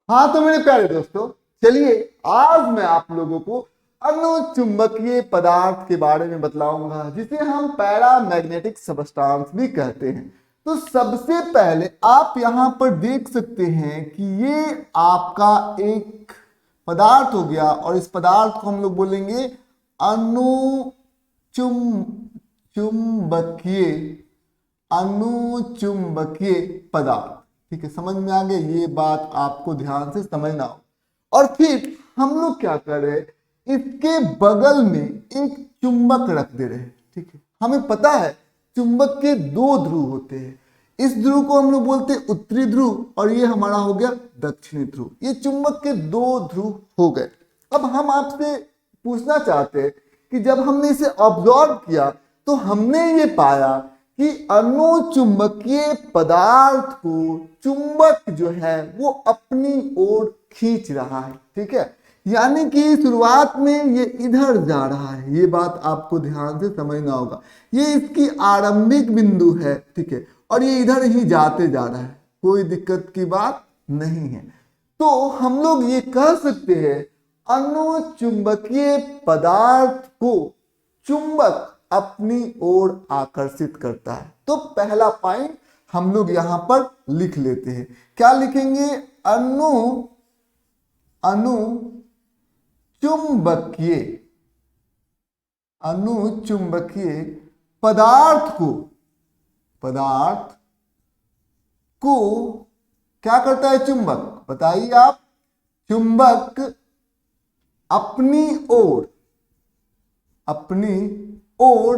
हाँ तो मेरे प्यारे दोस्तों, चलिए आज मैं आप लोगों को अनुचुंबकीय पदार्थ के बारे में बतलाऊंगा, जिसे हम पैरामैग्नेटिक सबस्टांस भी कहते हैं। तो सबसे पहले आप यहाँ पर देख सकते हैं कि ये आपका एक पदार्थ हो गया, और इस पदार्थ को हम लोग बोलेंगे चुंबकीय अनुचुंबकीय पदार्थ। ठीक है, समझ में आ गया? ये बात आपको ध्यान से समझना हो। और फिर हम लोग क्या कर रहे हैं, इसके बगल में एक चुंबक रख दे रहे हैं। ठीक है, हमें पता है चुंबक के दो ध्रुव होते हैं। इस ध्रुव को हम लोग बोलते हैं उत्तरी ध्रुव, और ये हमारा हो गया दक्षिणी ध्रुव। ये चुंबक के दो ध्रुव हो गए। अब हम आपसे पूछना चाहते हैं कि जब हमने इसे ऑब्जर्व किया तो हमने ये पाया कि अनुचुंबकीय पदार्थ को चुंबक जो है वो अपनी ओर खींच रहा है। ठीक है, यानी कि शुरुआत में ये इधर जा रहा है। ये बात आपको ध्यान से समझना होगा। ये इसकी आरंभिक बिंदु है। ठीक है, और ये इधर ही जाते जा रहा है, कोई दिक्कत की बात नहीं है। तो हम लोग ये कह सकते हैं अनुचुंबकीय पदार्थ को चुंबक अपनी ओर आकर्षित करता है। तो पहला पॉइंट हम लोग यहां पर लिख लेते हैं। क्या लिखेंगे? अनुचुंबकीय पदार्थ को क्या करता है चुंबक? बताइए आप। चुंबक अपनी ओर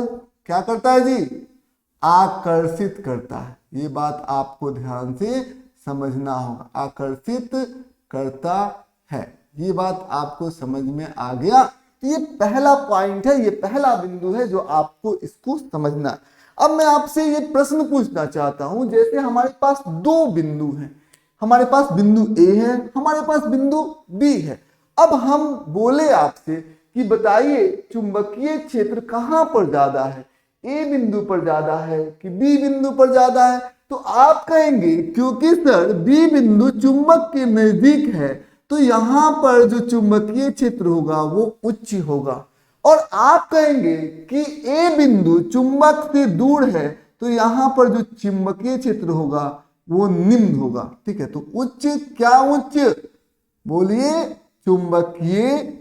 क्या करता है जी? आकर्षित करता है। ये बात आपको ध्यान से समझना होगा। आकर्षित करता है, ये बात आपको समझ में आ गया? तो ये पहला पॉइंट है, ये पहला बिंदु है जो आपको इसको समझना है। अब मैं आपसे ये प्रश्न पूछना चाहता हूं, जैसे हमारे पास दो बिंदु हैं। हमारे पास बिंदु ए है, हमारे पास बिंदु बी है। अब हम बोले आपसे कि बताइए चुंबकीय क्षेत्र कहां पर ज्यादा है, ए बिंदु पर ज्यादा है कि बी बिंदु पर ज्यादा है? तो आप कहेंगे क्योंकि सर बी बिंदु चुंबक के नजदीक है, तो यहां पर जो चुंबकीय क्षेत्र होगा वो उच्च होगा। और आप कहेंगे कि ए बिंदु चुंबक से दूर है, तो यहां पर जो चुंबकीय क्षेत्र होगा वो निम्न होगा। ठीक है, तो उच्च, क्या उच्च? बोलिए, चुंबकीय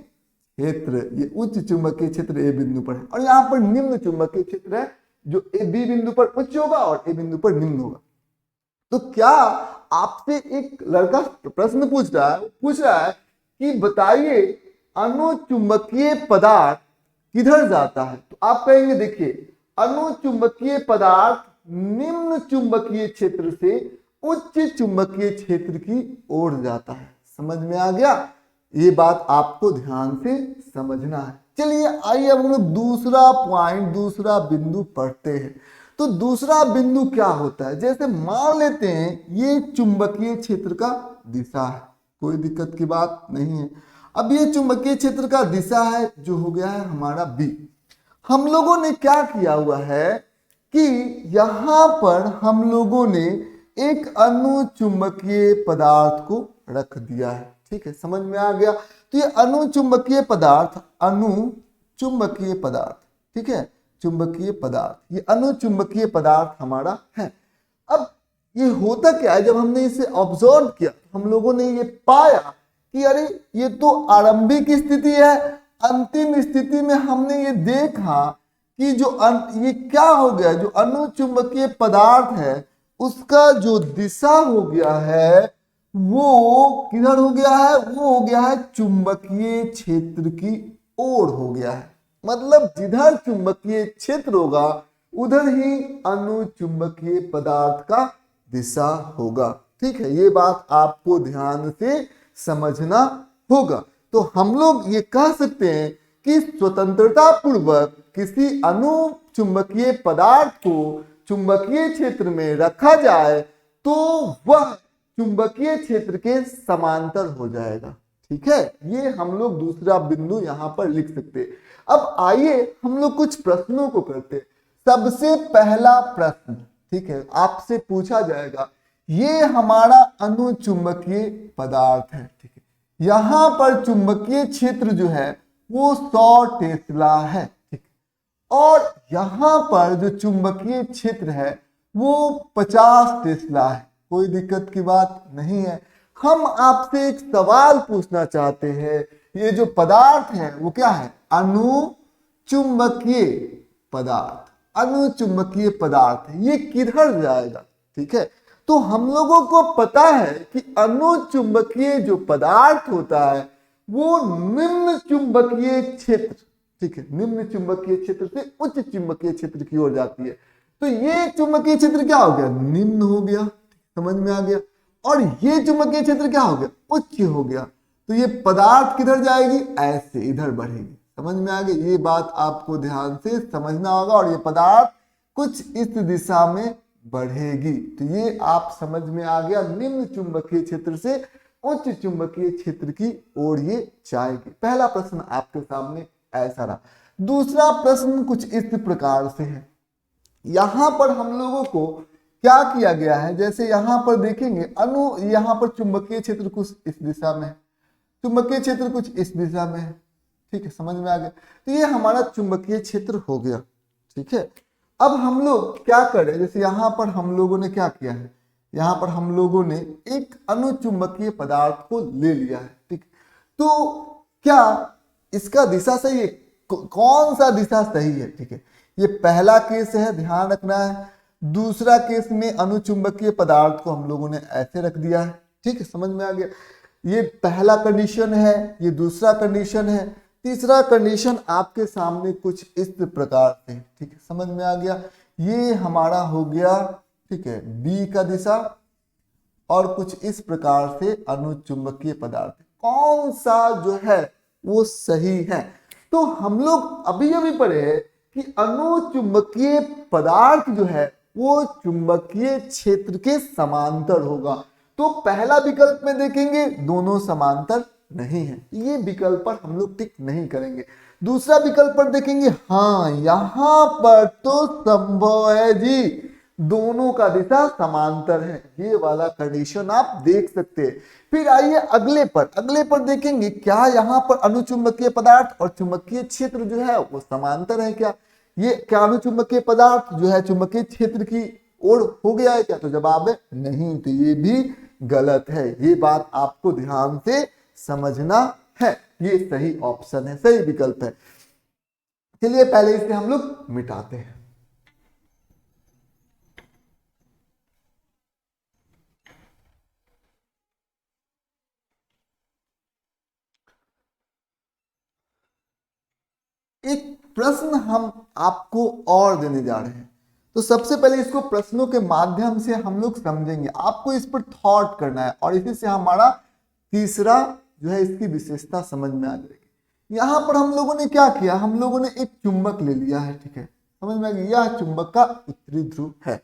क्षेत्र। ये उच्च चुंबकीय क्षेत्र ए बिंदु पर है, और यहाँ पर निम्न चुंबकीय क्षेत्र है जो ए बी बिंदु पर उच्च होगा और ए बिंदु पर निम्न होगा। तो क्या आपसे एक लड़का प्रश्न पूछ रहा है कि बताइए अनुचुंबकीय पदार्थ किधर जाता है? तो आप कहेंगे देखिए, अनुचुंबकीय पदार्थ निम्न चुंबकीय क्षेत्र से उच्च चुंबकीय क्षेत्र की ओर जाता है। समझ में आ गया? ये बात आपको ध्यान से समझना है। चलिए आइए अब हम लोग दूसरा पॉइंट, दूसरा बिंदु पढ़ते हैं। तो दूसरा बिंदु क्या होता है? जैसे मान लेते हैं ये चुंबकीय क्षेत्र का दिशा है, कोई दिक्कत की बात नहीं है। अब ये चुंबकीय क्षेत्र का दिशा है जो हो गया है हमारा बी। हम लोगों ने क्या किया हुआ है कि यहां पर हम लोगों ने एक अनुचुंबकीय पदार्थ को रख दिया है। ठीक है, समझ में आ गया? तो ये अनुचुंबकीय पदार्थ, ठीक है, चुंबकीय पदार्थ, ये अनुचुंबकीय पदार्थ हमारा है। अब ये होता क्या है, जब हमने इसे ऑब्जर्व किया हम लोगों ने ये पाया कि अरे ये तो आरंभिक स्थिति है। अंतिम स्थिति में हमने ये देखा कि ये क्या हो गया, जो अनुचुंबकीय पदार्थ है उसका जो दिशा हो गया है वो किधर हो गया है? वो हो गया है चुंबकीय क्षेत्र की ओर हो गया है। मतलब जिधर चुंबकीय क्षेत्र होगा उधर ही अनुचुंबकीय पदार्थ का दिशा होगा। ठीक है, ये बात आपको ध्यान से समझना होगा। तो हम लोग ये कह सकते हैं कि स्वतंत्रता पूर्वक किसी अनुचुंबकीय पदार्थ को चुंबकीय क्षेत्र में रखा जाए तो वह चुंबकीय क्षेत्र के समांतर हो जाएगा। ठीक है, ये हम लोग दूसरा बिंदु यहां पर लिख सकते हैं। अब आइए हम लोग कुछ प्रश्नों को करते हैं। सबसे पहला प्रश्न, ठीक है, आपसे पूछा जाएगा ये हमारा अनुचुंबकीय पदार्थ है, ठीक है। यहां पर चुंबकीय क्षेत्र जो है वो 100 टेस्ला है, ठीक है। और यहां पर जो चुंबकीय क्षेत्र है वो 50 टेस्ला है। कोई दिक्कत की बात नहीं है। हम आपसे एक सवाल पूछना चाहते हैं, ये जो पदार्थ है वो क्या है? अनुचुंबकीय पदार्थ। अनुचुंबकीय पदार्थ है, ये किधर जाएगा? ठीक है, तो हम लोगों को पता है कि अनुचुंबकीय जो पदार्थ होता है वो निम्न चुंबकीय क्षेत्र, ठीक है, निम्न चुंबकीय क्षेत्र से उच्च चुंबकीय क्षेत्र की ओर जाती है। तो ये चुंबकीय क्षेत्र क्या हो गया? निम्न हो गया, समझ में आ गया। और ये चुंबकीय क्षेत्र क्या हो गया? उच्च हो गया। तो ये पदार्थ किधर जाएगी? ऐसे इधर बढ़ेगी। समझ में आ गया? ये बात आपको ध्यान से समझना होगा। और ये पदार्थ कुछ इस दिशा में बढ़ेगी। तो ये आप समझ में आ गया, निम्न चुंबकीय क्षेत्र से उच्च चुंबकीय क्षेत्र की ओर ये जाएगी। पहला प्रश्न आपके सामने ऐसा रहा। दूसरा प्रश्न कुछ इस प्रकार से है। यहां पर हम लोगों को क्या किया गया है, जैसे यहां पर देखेंगे यहां पर चुंबकीय क्षेत्र कुछ इस दिशा में है, चुंबकीय क्षेत्र कुछ इस दिशा में है, ठीक है, समझ में आ गया। तो ये हमारा चुंबकीय क्षेत्र हो गया, ठीक है। अब हम लोग क्या करें, जैसे यहां पर हम लोगों ने क्या किया है, यहां पर हम लोगों ने एक अनुचुंबकीय पदार्थ को ले लिया है, ठीक। तो क्या इसका दिशा सही है? कौन सा दिशा सही है? ठीक है, ये पहला केस है, ध्यान रखना है। दूसरा केस में अनुचुंबकीय पदार्थ को हम लोगों ने ऐसे रख दिया है, ठीक है, समझ में आ गया। ये पहला कंडीशन है, ये दूसरा कंडीशन है। तीसरा कंडीशन आपके सामने कुछ इस प्रकार से, ठीक है, समझ में आ गया। ये हमारा हो गया, ठीक है, बी का दिशा और कुछ इस प्रकार से अनुचुंबकीय पदार्थ कौन सा जो है वो सही है। तो हम लोग अभी अभी पढ़े हैं कि अनुचुंबकीय पदार्थ जो है वो चुंबकीय क्षेत्र के समांतर होगा। तो पहला विकल्प में देखेंगे दोनों समांतर नहीं है, ये विकल्प पर हम लोग टिक नहीं करेंगे। दूसरा विकल्प पर देखेंगे, हाँ यहां पर तो संभव है जी, दोनों का दिशा समांतर है, ये वाला कंडीशन आप देख सकते हैं। फिर आइए अगले पर देखेंगे, क्या यहाँ पर अनुचुंबकीय पदार्थ और चुंबकीय क्षेत्र जो है वो समांतर है क्या? ये क्या अनुचुंबकीय पदार्थ जो है चुंबकीय क्षेत्र की ओर हो गया है क्या? तो जवाब है नहीं, तो ये भी गलत है। ये बात आपको ध्यान से समझना है, ये सही ऑप्शन है, सही विकल्प है। चलिए पहले इसे हम लोग मिटाते हैं। एक प्रश्न हम आपको और देने जा रहे हैं, तो सबसे पहले इसको प्रश्नों के माध्यम से हम लोग समझेंगे, आपको इस पर थॉट करना है और इसी से हमारा तीसरा जो है इसकी विशेषता समझ में आ जाएगी। यहां पर हम लोगों ने क्या किया, हम लोगों ने एक चुंबक ले लिया है, ठीक है, समझ में आ गया। यह चुंबक का उत्तरी ध्रुव है,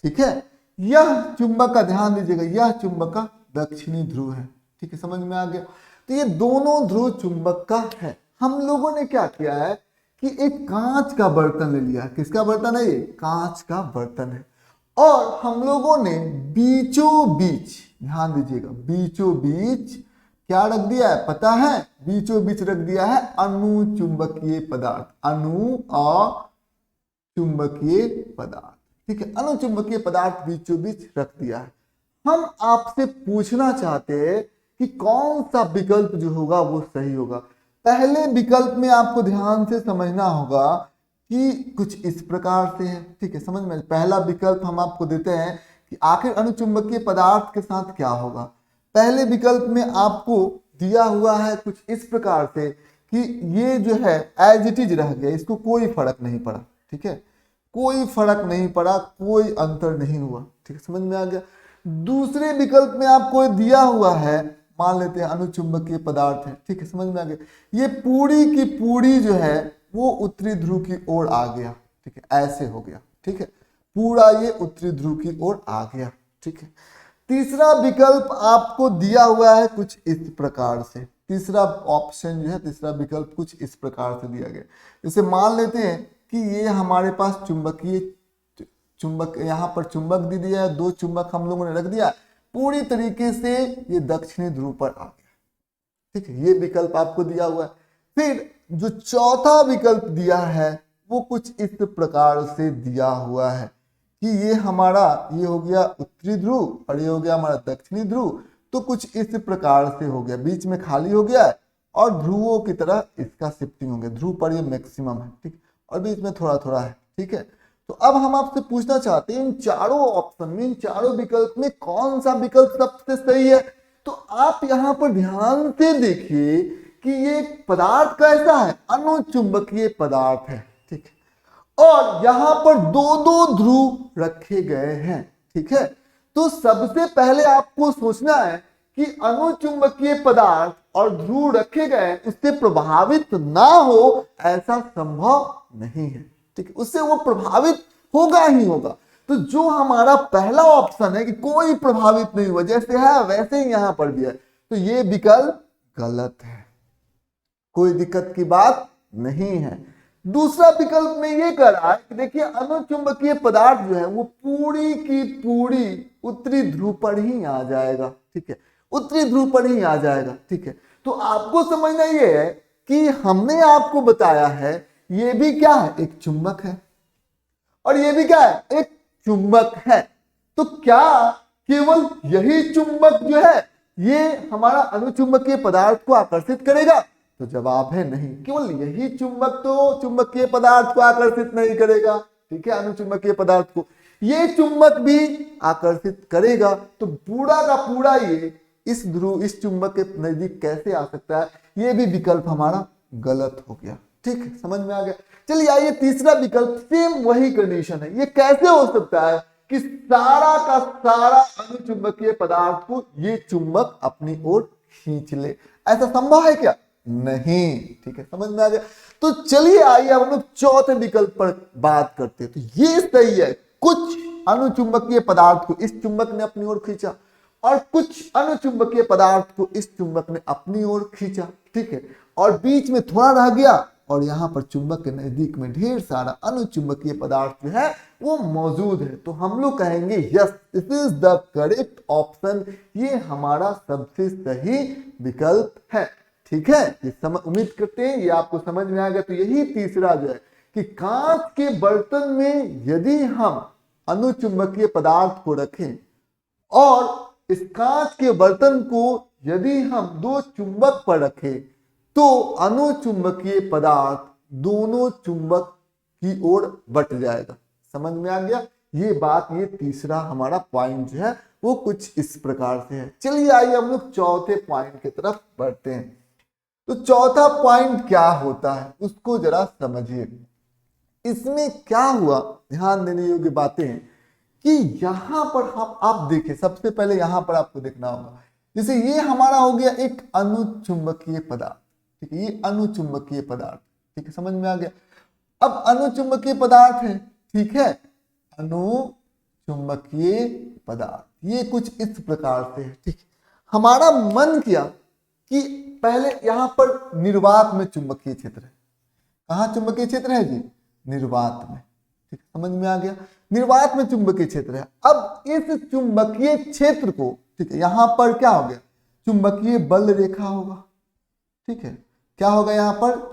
ठीक है, यह चुंबक का ध्यान दीजिएगा, यह चुंबक का दक्षिणी ध्रुव है, ठीक है, समझ में आ गया। तो ये दोनों ध्रुव चुंबक का है। हम लोगों ने क्या किया है कि एक कांच का बर्तन ले लिया। किसका बर्तन है ये? कांच का बर्तन है। और हम लोगों ने बीचों बीच, ध्यान दीजिएगा, बीचों बीच क्या रख दिया है पता है? बीचों बीच रख दिया है अनुचुंबकीय पदार्थ, चुंबकीय पदार्थ, ठीक है, अनुचुंबकीय पदार्थ बीचों बीच रख दिया है। हम आपसे पूछना चाहते हैं कि कौन सा विकल्प जो होगा वो सही होगा। पहले विकल्प में आपको ध्यान से समझना होगा कि कुछ इस प्रकार से है, ठीक है, समझ में। पहला विकल्प हम आपको देते हैं कि आखिर अनुचुंबकीय पदार्थ के साथ क्या होगा। पहले विकल्प में आपको दिया हुआ है कुछ इस प्रकार से कि ये जो है एज इट इज रह गया, इसको कोई फर्क नहीं पड़ा, ठीक है, कोई फर्क नहीं पड़ा, कोई अंतर नहीं हुआ, ठीक है, समझ में आ गया। दूसरे विकल्प में आपको दिया हुआ है, मान लेते हैं अनुचुंबकीय पदार्थ है, ठीक है, समझ में आ गया, ये पूरी की पूरी जो है वो उत्तरी ध्रुव की ओर आ गया, ठीक है, ऐसे हो गया, ठीक है, पूरा ये उत्तरी ध्रुव की ओर आ गया, ठीक है। तीसरा विकल्प आपको दिया हुआ है कुछ इस प्रकार से, तीसरा ऑप्शन जो है, तीसरा विकल्प कुछ इस प्रकार से दिया गया। जैसे मान लेते हैं कि ये हमारे पास चुंबकीय चुंबक, यहाँ पर चुंबक दे दिया है, 2 चुंबक हम लोगों ने रख दिया, पूरी तरीके से ये दक्षिणी ध्रुव पर आ गया। ठीक है, ये विकल्प आपको दिया हुआ है। फिर जो चौथा विकल्प दिया है वो कुछ इस प्रकार से दिया हुआ है कि ये हमारा, ये हो गया उत्तरी ध्रुव और ये हो गया हमारा दक्षिणी ध्रुव, तो कुछ इस प्रकार से हो गया, बीच में खाली हो गया है और ध्रुवों की तरह इसका शिफ्टिंग हो गया, ध्रुव पर ये मैक्सिमम है, ठीक, और बीच में थोड़ा थोड़ा है। ठीक है, तो अब हम आपसे पूछना चाहते हैं इन चारों ऑप्शन में, इन चारों विकल्प में कौन सा विकल्प सबसे सही है। तो आप यहाँ पर ध्यान से देखिए कि ये पदार्थ कैसा है, अनुचुंबकीय पदार्थ है। ठीक है, और यहाँ पर 2-2 ध्रुव रखे गए हैं। ठीक है, तो सबसे पहले आपको सोचना है कि अनुचुंबकीय पदार्थ और ध्रुव रखे गए उससे प्रभावित ना हो, ऐसा संभव नहीं है। ठीक है, उससे वो प्रभावित होगा ही होगा। तो जो हमारा पहला ऑप्शन है कि कोई प्रभावित नहीं हुआ, जैसे है वैसे ही यहां पर भी है, तो ये विकल्प गलत है, कोई दिक्कत की बात नहीं है। दूसरा विकल्प में ये कह रहा है कि देखिए अनुचुंबकीय पदार्थ जो है वो पूरी की पूरी उत्तरी ध्रुव पर ही आ जाएगा। ठीक है, उत्तरी ध्रुव पर ही आ जाएगा। ठीक है, तो आपको समझना ये है कि हमने आपको बताया है ये भी क्या है, एक चुंबक है, और ये भी क्या है, एक चुंबक है। तो क्या केवल यही चुंबक जो है ये हमारा अनुचुंबकीय पदार्थ को आकर्षित करेगा? तो जवाब है नहीं, केवल यही चुंबक तो चुंबकीय पदार्थ को आकर्षित नहीं करेगा। ठीक है, अनुचुंबकीय पदार्थ को ये चुंबक भी आकर्षित करेगा। तो पूरा का पूरा ये इस ध्रुव, इस चुंबक के नजदीक कैसे आ सकता है, ये भी विकल्प हमारा गलत हो गया। ठीक है, समझ में आ गया। चलिए आइए तीसरा विकल्प, सेम वही कंडीशन है। ये कैसे हो सकता है कि सारा का सारा अनुचुंबकीय पदार्थ को ये चुंबक अपनी ओर खींच ले, ऐसा संभव है क्या? नहीं। ठीक है, समझ में आ गया। तो चलिए आइए हम लोग चौथे विकल्प पर बात करते हैं। तो ये सही है, कुछ अनुचुंबकीय पदार्थ को इस चुंबक ने अपनी ओर खींचा और कुछ अनुचुंबकीय पदार्थ को इस चुंबक ने अपनी ओर खींचा। ठीक है, और बीच में थोड़ा रह गया और यहाँ पर चुंबक के नजदीक में ढेर सारा अनुचुंबकीय पदार्थ जो है वो मौजूद है। तो हम लोग कहेंगे yes, this is the correct option, ये हमारा सबसे सही विकल्प है। ठीक है, ये उम्मीद करते हैं ये आपको समझ में आ गया। तो यही तीसरा जो है कि कांच के बर्तन में यदि हम अनुचुंबकीय पदार्थ को रखें और इस कांच के बर्तन को यदि हम 2 चुंबक पर रखें तो अनुचुंबकीय पदार्थ दोनों चुंबक की ओर बट जाएगा। समझ में आ गया ये बात। ये तीसरा हमारा पॉइंट जो है वो कुछ इस प्रकार से है। चलिए आइए हम लोग चौथे पॉइंट की तरफ बढ़ते हैं। तो चौथा पॉइंट क्या होता है उसको जरा समझिए। इसमें क्या हुआ, ध्यान देने योग्य बातें हैं कि यहां पर हम आप देखिए, सबसे पहले यहां पर आपको देखना होगा, जैसे ये हमारा हो गया एक अनुचुंबकीय पदार्थ। ठीक है, ये अनुचुंबकीय पदार्थ। ठीक है, समझ में आ गया। अब अनुचुंबकीय पदार्थ है, ठीक है, अनुचुंबकीय पदार्थ ये कुछ इस प्रकार से है। ठीक, हमारा मन किया कि पहले यहां पर निर्वात में चुंबकीय क्षेत्र है। कहाँ चुंबकीय क्षेत्र है जी? निर्वात में। ठीक, समझ में आ गया, निर्वात में चुंबकीय क्षेत्र है। अब इस चुंबकीय क्षेत्र को, ठीक है, यहां पर क्या हो गया, चुंबकीय बल रेखा होगा। ठीक है, क्या होगा यहाँ पर,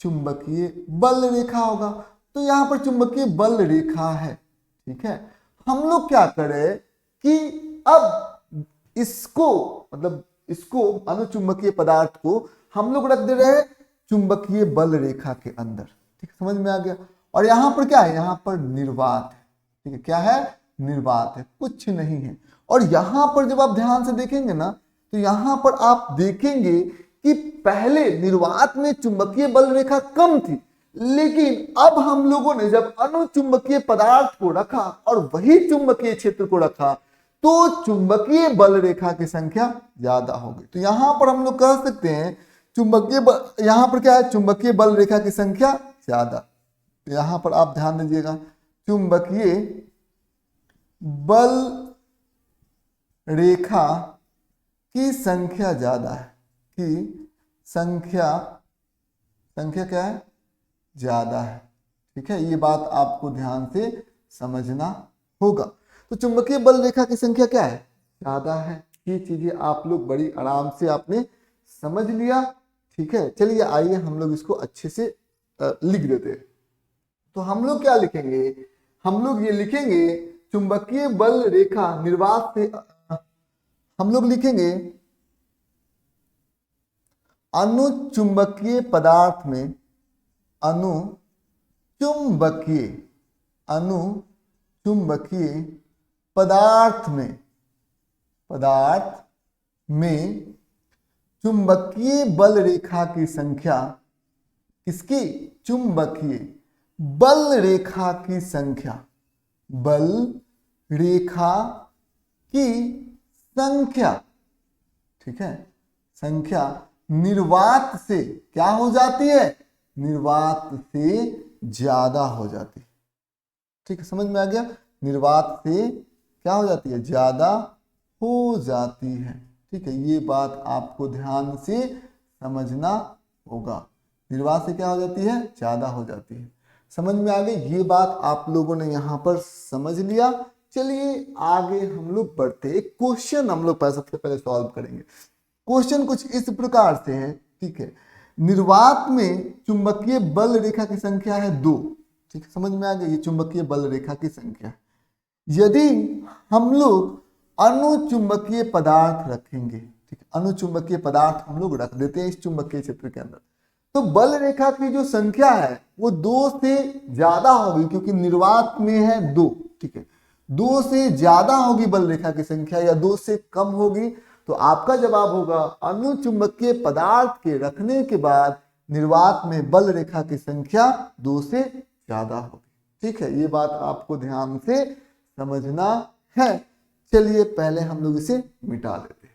चुंबकीय बल रेखा होगा। तो यहाँ पर चुंबकीय बल रेखा है। ठीक है, हम लोग क्या करें कि अब इसको, मतलब इसको अनुचुंबकीय पदार्थ को हम लोग रख दे रहे हैं चुंबकीय बल रेखा के अंदर। ठीक, समझ में आ गया। और यहाँ पर क्या है, यहाँ पर निर्वात है। ठीक है, क्या है, निर्वात है, कुछ नहीं है। और यहाँ पर जब आप ध्यान से देखेंगे ना तो यहाँ पर आप देखेंगे कि पहले निर्वात में चुंबकीय बल रेखा कम थी, लेकिन अब हम लोगों ने जब अनुचुंबकीय पदार्थ को रखा और वही चुंबकीय क्षेत्र को रखा तो चुंबकीय बल रेखा की संख्या ज्यादा हो गई। तो यहां पर हम लोग कह सकते हैं चुंबकीय बल, यहां पर क्या है, चुंबकीय बल रेखा की संख्या ज्यादा। यहां पर आप ध्यान दीजिएगा, चुंबकीय बल रेखा की संख्या ज्यादा है, कि संख्या क्या है, ज्यादा है। ठीक ठीक है, ये बात आपको ध्यान से समझना होगा। तो चुंबकीय बल रेखा की संख्या क्या है, ज्यादा है। ये चीजें आप लोग बड़ी आराम से आपने समझ लिया। ठीक है, चलिए आइए हम लोग इसको अच्छे से लिख देते हैं। तो हम लोग क्या लिखेंगे, हम लोग ये लिखेंगे चुंबकीय बल रेखा निर्वात से हम लोग लिखेंगे अनुचुंबकीय पदार्थ में अनुचुंबकीय पदार्थ में चुंबकीय बल रेखा की संख्या, किसकी, चुंबकीय बल रेखा की संख्या, बल रेखा की संख्या, ठीक है, संख्या निर्वात से क्या हो जाती है, निर्वात से ज्यादा हो जाती है। ठीक है, समझ में आ गया, निर्वात से क्या हो जाती है, ज्यादा हो जाती है। ठीक है, ये बात आपको ध्यान से समझना होगा, निर्वात से क्या हो जाती है, ज्यादा हो जाती है। समझ में आ गई, ये बात आप लोगों ने यहाँ पर समझ लिया। चलिए आगे हम लोग बढ़ते हैं। एक क्वेश्चन हम लोग सबसे पहले सॉल्व करेंगे। क्वेश्चन कुछ इस प्रकार से है, ठीक है, निर्वात में चुंबकीय बल रेखा की संख्या है 2। ठीक है, समझ में आ गई, ये चुंबकीय बल रेखा की संख्या है। यदि हम लोग अनुचुंबकीय पदार्थ रखेंगे, ठीक है, अनुचुंबकीय पदार्थ हम लोग रख देते हैं इस चुंबकीय क्षेत्र के अंदर, तो बल रेखा की जो संख्या है वो 2 से ज्यादा होगी, क्योंकि निर्वात में है 2। ठीक है, 2 से ज्यादा होगी बल रेखा की संख्या या 2 से कम होगी, तो आपका जवाब होगा अनुचुंबकीय पदार्थ के रखने के बाद निर्वात में बल रेखा की संख्या 2 से ज्यादा होगी। ठीक है, ये बात आपको ध्यान से समझना है। चलिए पहले हम लोग इसे मिटा देते हैं।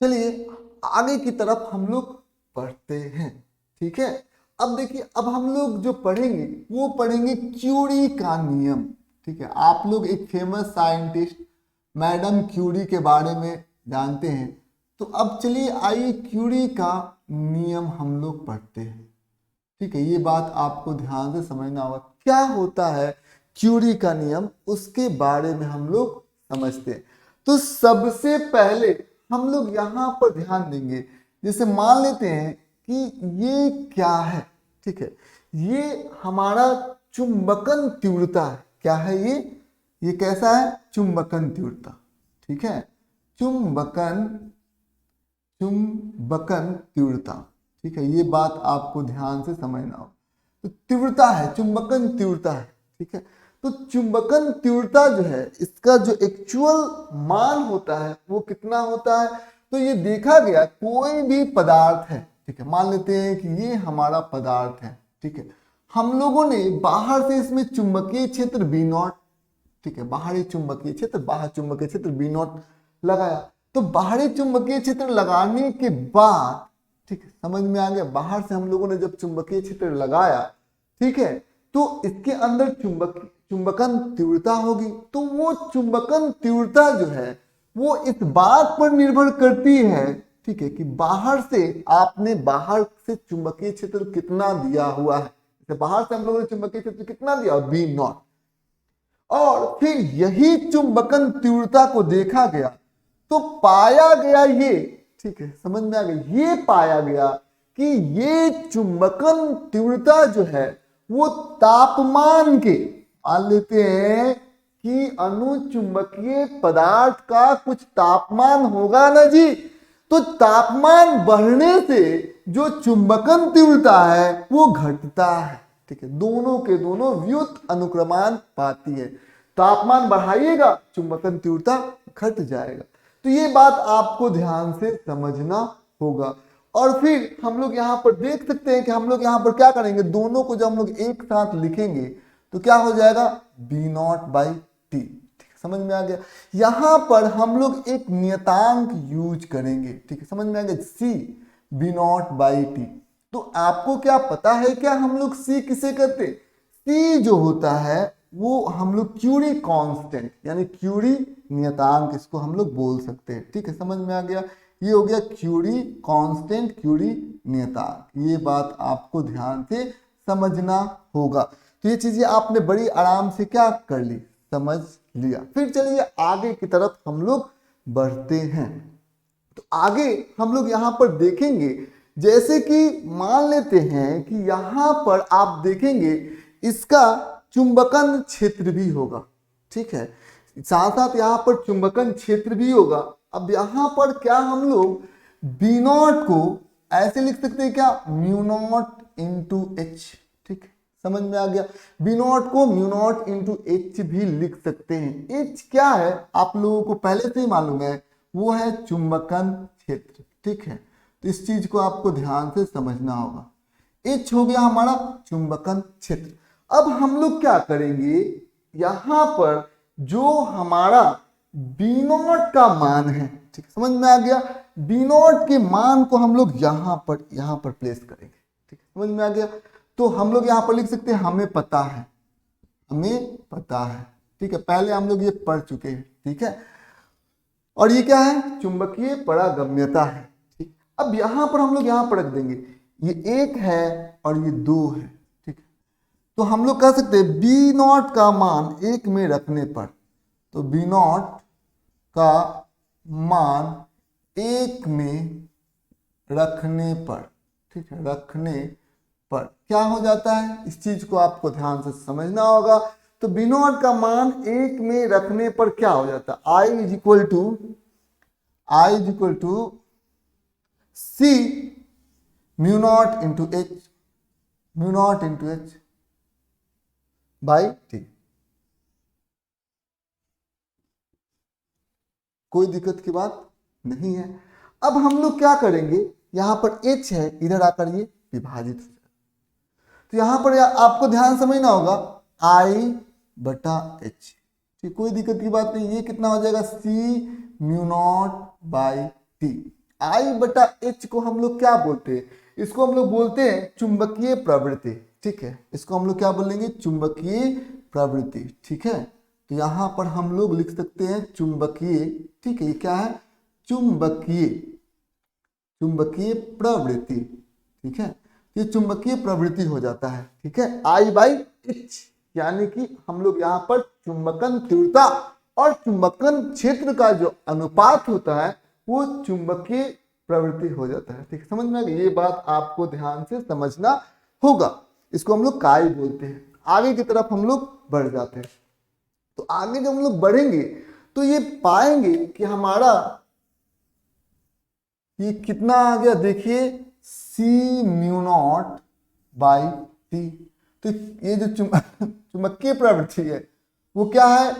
चलिए आगे की तरफ हम लोग पढ़ते हैं। ठीक है, अब देखिए, अब हम लोग जो पढ़ेंगे वो पढ़ेंगे क्यूरी का नियम। ठीक है, आप लोग एक फेमस साइंटिस्ट मैडम क्यूरी के बारे में जानते हैं, तो अब चलिए आइए क्यूरी का नियम हम लोग पढ़ते हैं। ठीक है, ये बात आपको ध्यान से समझना होगा, क्या होता है क्यूरी का नियम, उसके बारे में हम लोग समझते हैं। तो सबसे पहले हम लोग यहाँ पर ध्यान देंगे, जैसे मान लेते हैं कि ये क्या है। ठीक है, ये हमारा चुंबकन तीव्रता है। क्या है ये कैसा है, चुंबकन तीव्रता। ठीक है, चुंबकन तीव्रता। ठीक है, ये बात आपको ध्यान से समझना हो। तो तीव्रता है, चुंबकन तीव्रता है। ठीक है, तो चुंबकन तीव्रता जो है, इसका जो एक्चुअल मान होता है वो कितना होता है, तो ये देखा गया कोई भी पदार्थ है, ठीक है, मान लेते हैं कि ये हमारा पदार्थ है। ठीक है, हम लोगों ने बाहर से इसमें चुंबकीय क्षेत्र B0, ठीक है, बाहरी चुंबकीय क्षेत्र, बाहर चुंबकीय क्षेत्र B0 लगाया। तो बाहरी चुंबकीय क्षेत्र लगाने के बाद, ठीक है, समझ में आ गया, बाहर से हम लोगों ने जब चुंबकीय क्षेत्र लगाया, ठीक है, तो इसके अंदर चुंबकन तीव्रता होगी। तो वो चुंबकन तीव्रता जो है वो इस बात पर निर्भर करती है, ठीक है, कि बाहर से आपने बाहर से चुंबकीय क्षेत्र कितना दिया हुआ है। जैसे बाहर से हम लोगों ने चुंबकीय क्षेत्र कितना दिया, B0, और फिर यही चुंबकन तीव्रता को देखा गया तो पाया गया ये, ठीक है, समझ में आ गया, ये पाया गया कि ये चुंबकन तीव्रता जो है वो तापमान के, मान लेते हैं कि अनुचुंबकीय पदार्थ का कुछ तापमान होगा ना जी, तो तापमान बढ़ने से जो चुंबकन तीव्रता है वो घटता है। ठीक है, दोनों के दोनों व्युत अनुक्रमान पाती है। तापमान बढ़ाइएगा, चुंबकन तीव्रता घट जाएगा। तो ये बात आपको ध्यान से समझना होगा। और फिर हम लोग यहाँ पर देख सकते हैं कि हम लोग यहाँ पर क्या करेंगे, दोनों को जब हम लोग एक साथ लिखेंगे तो क्या हो जाएगा, B0/T। समझ में आ गया। यहां पर हम लोग एक नियतांक यूज करेंगे, ठीक है, समझ में आ गया, C B not by T. तो आपको क्या पता है क्या हम लोग सी किसे कहते हैं? सी जो होता है वो हम लोग क्यूरी कांस्टेंट यानी क्यूरी नियतांक इसको हम लोग बोल सकते हैं, ठीक है, समझ में आ गया। ये हो गया क्यूरी कांस्टेंट, क्यूरी नियतांक। ये बात आपको ध्यान से समझना होगा। तो ये चीजें आपने बड़ी आराम से क्या कर ली, समझ लिया। फिर चलिए आगे की तरफ हम लोग बढ़ते हैं। तो आगे हम लोग यहाँ पर देखेंगे, जैसे कि मान लेते हैं कि यहाँ पर आप देखेंगे इसका चुंबकन क्षेत्र भी होगा, ठीक है, साथ साथ यहाँ पर चुंबकन क्षेत्र भी होगा। अब यहाँ पर क्या हम लोग बी नॉट को ऐसे लिख सकते हैं क्या, म्यू नॉट इंटू एच, ठीक है, समझ में आ गया। बी नॉट को म्यू नॉट इंटू एच भी लिख सकते हैं। एच क्या है आप लोगों को पहले से ही मालूम है, वो है चुंबकन क्षेत्र, ठीक है, तो इस चीज को आपको ध्यान से समझना होगा। एच हो गया हमारा चुंबकन क्षेत्र। अब हम लोग क्या करेंगे, यहां पर जो हमारा बी नॉट का मान है, ठीक है, समझ में आ गया, बी नॉट के मान को हम लोग यहां पर प्लेस करेंगे, ठीक है, समझ में आ गया। तो हम लोग यहां पर लिख सकते हैं हमें पता है, हमें पता है, ठीक है, पहले हम लोग ये पढ़ चुके हैं, ठीक है। और ये क्या है, चुंबकीय पारगम्यता है, ठीक। अब यहां पर हम लोग यहां पर रख देंगे, ये एक है और ये दो है, ठीक है। तो हम लोग कह सकते हैं बी नॉट का मान एक में रखने पर, तो बी नॉट का मान एक में रखने पर, ठीक है, रखने पर क्या हो जाता है, इस चीज को आपको ध्यान से समझना होगा। तो बी नॉट का मान एक में रखने पर क्या हो जाता है, I is equal to C mu naught into H, mu naught into H by T. कोई दिक्कत की बात नहीं है। अब हम लोग क्या करेंगे, यहां पर h है, इधर आकर ये विभाजित हो जाएगा। तो यहां पर आपको ध्यान समझना होगा I बटा h, ठीक, कोई दिक्कत की बात नहीं। ये कितना हो जाएगा, c mu naught by T. I बटा h को हम लोग क्या बोलते हैं, इसको हम लोग बोलते हैं चुंबकीय प्रवृत्ति, ठीक है, इसको हम लोग क्या बोलेंगे, चुंबकीय प्रवृत्ति, ठीक है। तो यहां पर हम लोग लिख सकते हैं चुंबकीय, ठीक है, ये क्या है, चुंबकीय प्रवृत्ति, ठीक है, ये चुंबकीय प्रवृत्ति हो जाता है, ठीक है, I बाई एच, यानी कि हम लोग यहाँ पर चुंबकन तीव्रता और चुंबकन क्षेत्र का जो अनुपात होता है वो चुंबकीय प्रवृत्ति हो जाता है, ठीक है, समझ में आ गया। ये बात आपको ध्यान से समझना होगा, इसको हम लोग काई बोलते हैं। आगे की तरफ हम लोग बढ़ जाते हैं। तो आगे जब हम लोग बढ़ेंगे तो ये पाएंगे कि हमारा ये कितना आ गया, देखिए सी म्यू नॉट बाई टी। तो ये जो चुंबकीय प्रवृत्ति है वो क्या है,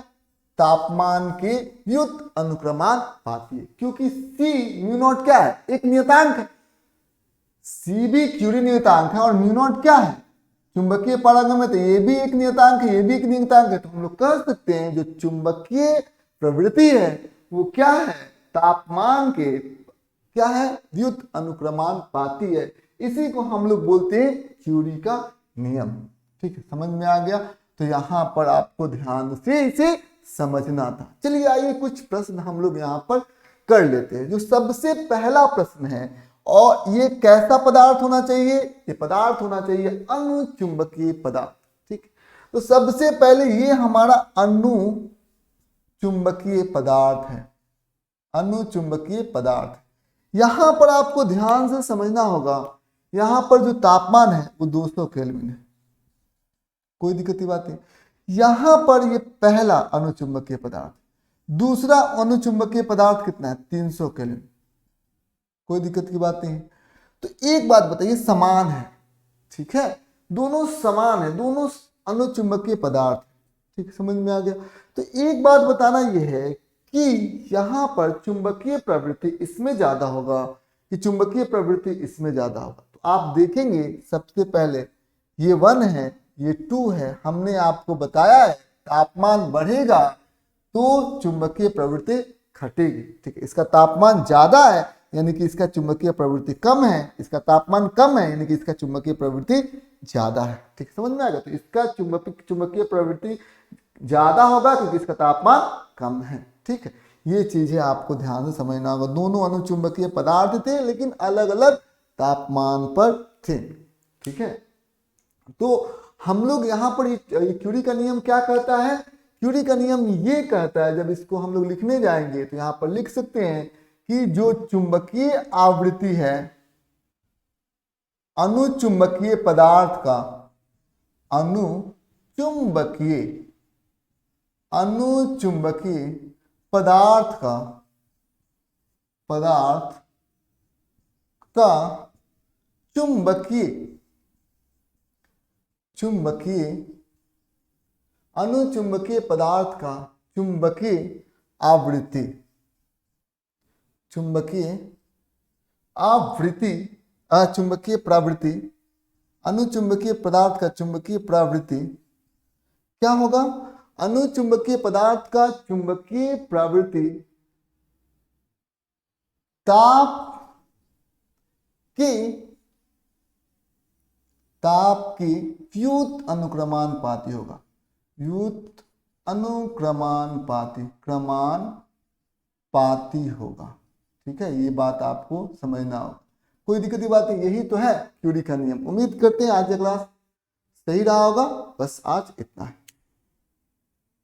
तापमान के व्युत अनुक्रमानुपाती है, क्योंकि सी म्यू नॉट क्या है, एक नियतांक है, सी भी क्यूरी नियतांक है और म्यू नॉट क्या है, चुंबकीय पारगम्यता, ये भी एक नियतांक है, ये भी एक नियतांक है। तो हम लोग कह सकते हैं जो चुंबकीय प्रवृत्ति है वो क्या है, तापमान के क्या है, व्युत अनुक्रमानुपाती है। इसी को हम लोग बोलते हैं क्यूरी का नियम, ठीक है, समझ में आ गया। तो यहाँ पर आपको ध्यान से इसे समझना था। चलिए आइए कुछ प्रश्न हम लोग यहाँ पर कर लेते हैं। जो सबसे पहला प्रश्न है, और ये कैसा पदार्थ होना चाहिए, ये पदार्थ होना चाहिए अनुचुंबकीय पदार्थ, ठीक। तो सबसे पहले ये हमारा अनुचुंबकीय पदार्थ है, अनुचुंबकीय पदार्थ। यहां पर आपको ध्यान से समझना होगा, यहां पर जो तापमान है वो 200 केल्विन है, कोई दिक्कत की बात नहीं। यहां पर ये पहला अनुचुंबकीय पदार्थ, दूसरा अनुचुंबकीय पदार्थ कितना है, 300 केल्विन, कोई दिक्कत की बात नहीं। तो एक बात बताइए, समान है, ठीक है, दोनों समान है, दोनों अनुचुंबकीय पदार्थ, ठीक, समझ में आ गया। तो एक बात बताना यह है कि यहां पर चुंबकीय प्रवृत्ति इसमें ज्यादा होगा कि चुंबकीय प्रवृत्ति इसमें ज्यादा होगा। तो आप देखेंगे सबसे पहले ये 1 है, ये 2 है, हमने आपको बताया है तापमान बढ़ेगा तो चुंबकीय प्रवृत्ति घटेगी। ठीक है, इसका तापमान ज्यादा है यानी कि इसका चुंबकीय प्रवृत्ति कम है, इसका तापमान कम है यानी कि इसका चुंबकीय प्रवृत्ति ज्यादा है। ठीक है, समझ में आ गया। तो इसका चुंबकीय प्रवृत्ति ज्यादा होगा क्योंकि इसका तापमान कम है। ठीक है, ये चीजें आपको ध्यान से समझना होगा। दोनों अनुचुंबकीय पदार्थ थे लेकिन अलग अलग तापमान पर थे। ठीक है, तो हम लोग यहाँ पर क्यूरी का नियम क्या कहता है? क्यूरी का नियम ये कहता है, जब इसको हम लोग लिखने जाएंगे तो यहाँ पर लिख सकते हैं कि जो चुंबकीय आवृत्ति है अनुचुंबकीय पदार्थ का, अनुचुंबकीय पदार्थ का अनुचुंबकीय पदार्थ का चुंबकीय आवृत्ति, चुंबकीय प्रवृत्ति, अनुचुंबकीय पदार्थ का चुंबकीय प्रवृत्ति क्या होगा? अनुचुंबकीय पदार्थ का चुंबकीय प्रवृत्ति ताप की व्युत अनुक्रमानुपाती होगा। व्युत अनुक्रमानुपाती होगा। ठीक है, ये बात आपको समझना होगा। कोई दिक्कत की बात नहीं, यही तो है क्यूरी का नियम। उम्मीद करते हैं आज का क्लास सही रहा होगा। बस आज इतना है।